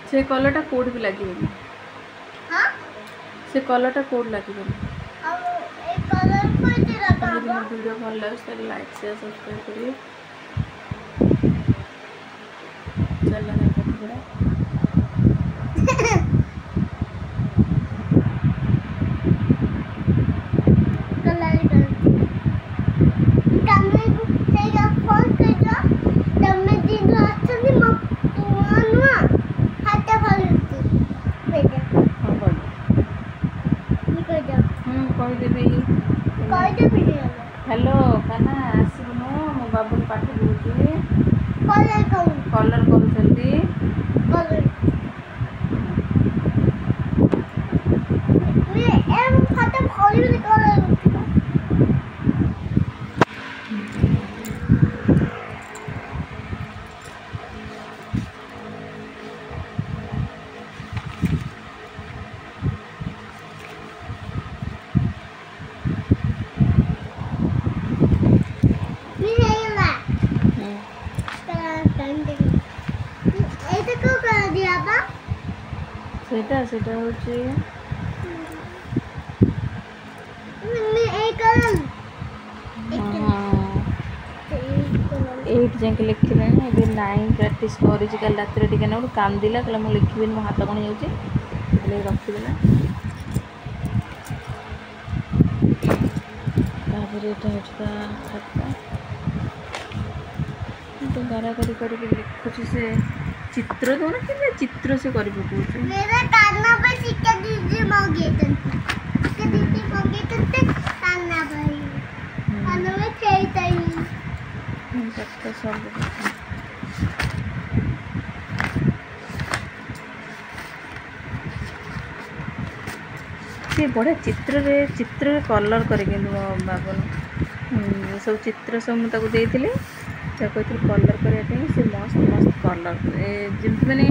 से कलरटा कोड भी लगे से कलरटा कोड लगे वीडियो भल लगे लाइक शेयर सब्सक्राइब करिए चल हेलो काना आसबुनु मो बाबू पाठ पढ़ुची कलर करूछंती सेटा होचे 8 जाके लिखले ना ए 9 प्रैक्टिस करी कल रात रे टिके ना कांदिला कहला मु लिखिबिन मो हाथ कोन जाउची ले रखि देला तापर एटा होचका खाता तो गारा करी लिखुची से चित्र दो ना कि चित्र से करी पकोछ मेरा कान्ना पे सिक्का दीजिए मौगेतन के दीदी मौगेतन ते कान्ना भाई कान्ना में खेताई तक सब से बड़े चित्र कलर करके बाबन सब चित्र सब मुझे देती कहती कलर करने से मस्त मस्त कलर जमी मैंने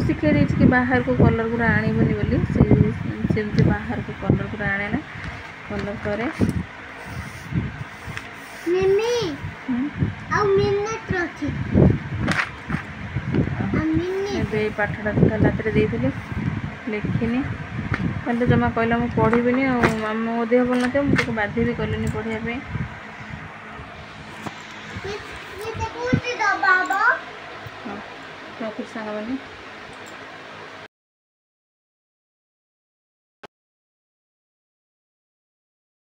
शिखा कि बाहर को कलर गुरा आणबनी बोली से बाहर को कलर गुरा आने ना कलर करे पाठटा कल रात लिखिनी कल जमा कहला मुझे पढ़ी मो देह भल ना मुझे बाध्य भी कलिनी पढ़ाई रखुच सांग